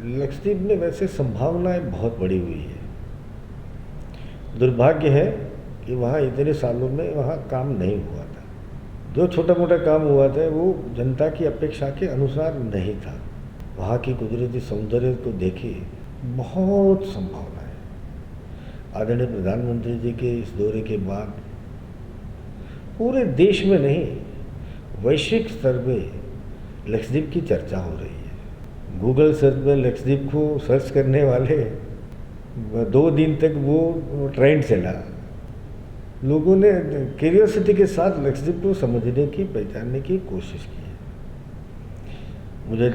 लक्षद्वीप में वैसे संभावनाएं बहुत बड़ी हुई है। दुर्भाग्य है कि वहाँ इतने सालों में वहाँ काम नहीं हुआ था। जो छोटा मोटा काम हुआ था वो जनता की अपेक्षा के अनुसार नहीं था। वहाँ की कुदरती सौंदर्य को देखे बहुत संभावना है। आदरणीय प्रधानमंत्री जी के इस दौरे के बाद पूरे देश में नहीं, वैश्विक स्तर पे लक्षद्वीप की चर्चा हो रही है। गूगल सर्च में लक्षद्वीप को सर्च करने वाले 2 दिन तक वो ट्रेंड चला। लोगों ने क्यूरियोसिटी के साथ लक्षद्वीप को समझने की, पहचानने की कोशिश की है। मुझे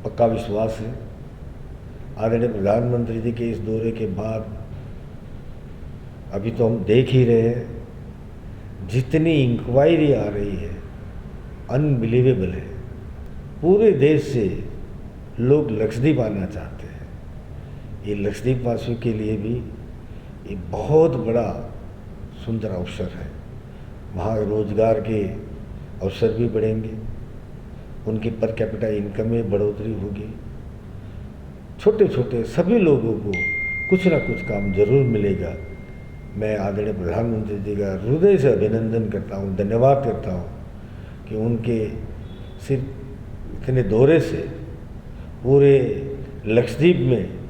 पक्का विश्वास है आदरणीय प्रधानमंत्री जी के इस दौरे के बाद, अभी तो हम देख ही रहे हैं जितनी इंक्वायरी आ रही है, अनबिलीवेबल है। पूरे देश से लोग लक्षद्वीप आना चाहते हैं। ये लक्षद्वीप वासियों के लिए भी ये बहुत बड़ा सुंदर अवसर है। वहाँ रोजगार के अवसर भी बढ़ेंगे, उनकी पर कैपिटा इनकम में बढ़ोतरी होगी। छोटे छोटे सभी लोगों को कुछ ना कुछ काम जरूर मिलेगा। मैं आदरणीय प्रधानमंत्री जी का हृदय से अभिनंदन करता हूँ, धन्यवाद करता हूँ कि उनके सिर्फ इतने दौरे से पूरे लक्षद्वीप में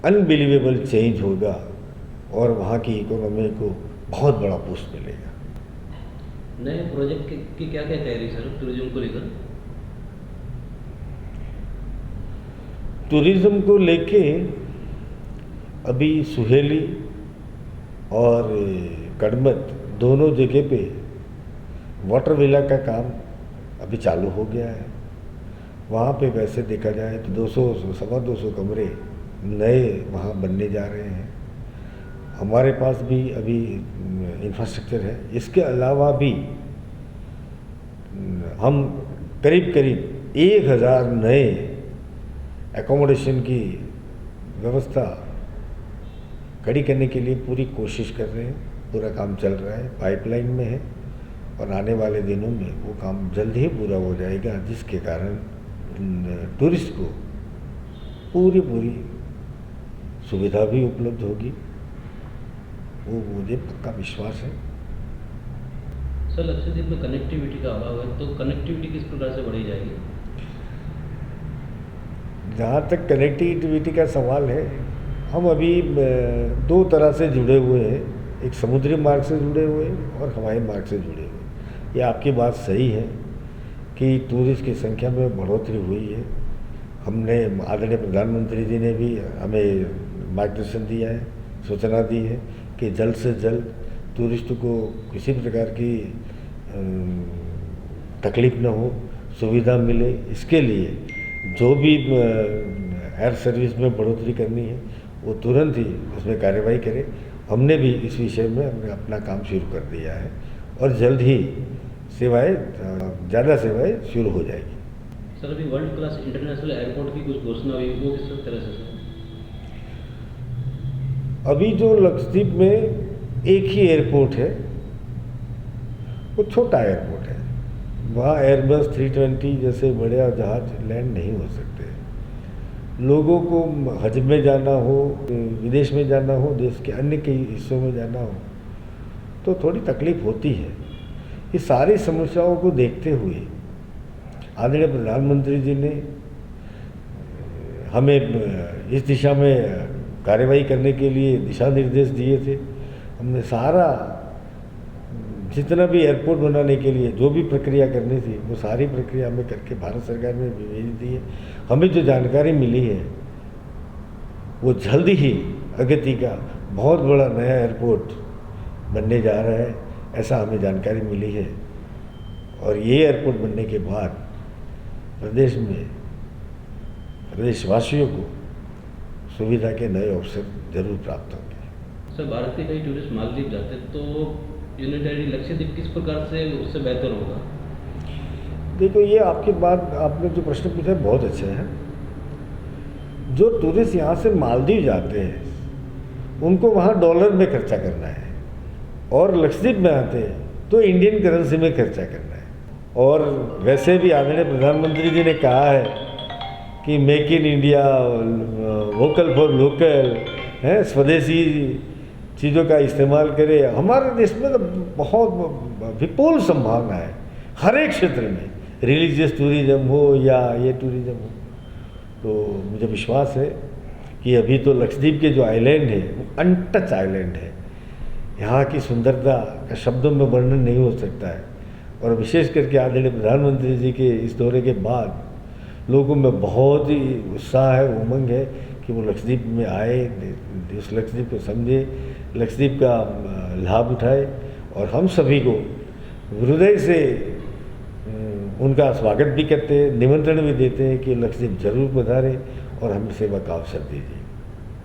अनबिलीवेबल चेंज होगा और वहाँ की इकोनॉमी को बहुत बड़ा बूस्ट मिलेगा। नए प्रोजेक्ट की क्या क्या तैयारी सर टूरिज्म को लेकर? टूरिज्म को लेके अभी सुहेली और कड़मत दोनों जगह पे वाटर विला का काम अभी चालू हो गया है। वहाँ पे वैसे देखा जाए तो 200-250 कमरे नए वहाँ बनने जा रहे हैं। हमारे पास भी अभी इंफ्रास्ट्रक्चर है। इसके अलावा भी हम करीब करीब 1000 नए एकोमोडेशन की व्यवस्था खड़ी करने के लिए पूरी कोशिश कर रहे हैं। पूरा काम चल रहा है, पाइपलाइन में है और आने वाले दिनों में वो काम जल्द ही पूरा हो जाएगा, जिसके कारण टूरिस्ट को पूरी सुविधा भी उपलब्ध होगी। वो मुझे पक्का विश्वास है। सर लक्षद्वीप में कनेक्टिविटी का अभाव है, तो कनेक्टिविटी किस प्रकार से बढ़ी जाएगी? जहाँ तक कनेक्टिविटी का सवाल है, हम अभी 2 तरह से जुड़े हुए हैं। एक समुद्री मार्ग से जुड़े हुए हैं और हवाई मार्ग से जुड़े हुए। ये आपकी बात सही है कि टूरिस्ट की संख्या में बढ़ोतरी हुई है। हमने आदरणीय प्रधानमंत्री जी ने भी हमें मार्गदर्शन दिया है, सूचना दी है कि जल्द से जल्द टूरिस्ट को किसी प्रकार की तकलीफ न हो, सुविधा मिले। इसके लिए जो भी एयर सर्विस में बढ़ोतरी करनी है वो तुरंत ही उसमें कार्रवाई करे। हमने भी इस विषय में अपना काम शुरू कर दिया है और जल्द ही ज़्यादा सेवाएं शुरू हो जाएगी। सर अभी वर्ल्ड क्लास इंटरनेशनल एयरपोर्ट की कुछ घोषणा हुई, वो किस तरह से सर? अभी जो लक्षद्वीप में एक ही एयरपोर्ट है, वो छोटा एयरपोर्ट है। वहाँ एयरबस 320 जैसे बड़े जहाज लैंड नहीं हो सकते। लोगों को हज में जाना हो, विदेश में जाना हो, देश के अन्य कई हिस्सों में जाना हो तो थोड़ी तकलीफ होती है। ये सारी समस्याओं को देखते हुए आदरणीय प्रधानमंत्री जी ने हमें इस दिशा में कार्रवाई करने के लिए दिशा निर्देश दिए थे। हमने सारा जितना भी एयरपोर्ट बनाने के लिए जो भी प्रक्रिया करनी थी वो सारी प्रक्रिया हमें करके भारत सरकार ने भेज दी है। हमें जो जानकारी मिली है वो जल्द ही अगति का बहुत बड़ा नया एयरपोर्ट बनने जा रहा है, ऐसा हमें जानकारी मिली है। और ये एयरपोर्ट बनने के बाद प्रदेश में प्रदेशवासियों को सुविधा के नए अवसर जरूर प्राप्त होंगे। सर भारत के कई टूरिस्ट मालदीव जाते हैं, तो यूनिटेरी लक्षद्वीप किस प्रकार से उससे बेहतर होगा? देखो, ये आपकी बात, आपने जो प्रश्न पूछा बहुत अच्छा है। जो टूरिस्ट यहाँ से मालदीव जाते हैं उनको वहाँ डॉलर में खर्चा करना है और लक्षद्वीप में आते हैं तो इंडियन करेंसी में खर्चा करना है। और वैसे भी आदरणीय प्रधानमंत्री जी ने कहा है कि make in India, vocal for local, है, स्वदेशी चीज़ों का इस्तेमाल करें। हमारे देश में तो बहुत विपुल संभावना है हर एक क्षेत्र में, रिलीजियस टूरिज्म हो या ये टूरिज्म हो। तो मुझे विश्वास है कि अभी तो लक्षद्वीप के जो आइलैंड है वो अनटच आइलैंड है। यहाँ की सुंदरता का शब्दों में वर्णन नहीं हो सकता है। और विशेष करके आदरणीय प्रधानमंत्री जी के इस दौरे के बाद लोगों में बहुत ही उत्साह है, उमंग है कि वो लक्षद्वीप में आए, उस लक्षद्वीप को समझे, लक्षद्वीप का लाभ उठाए। और हम सभी को हृदय से उनका स्वागत भी करते हैं, निमंत्रण भी देते हैं कि लक्षद्वीप जरूर पधारें और हमें सेवा का अवसर दीजिए।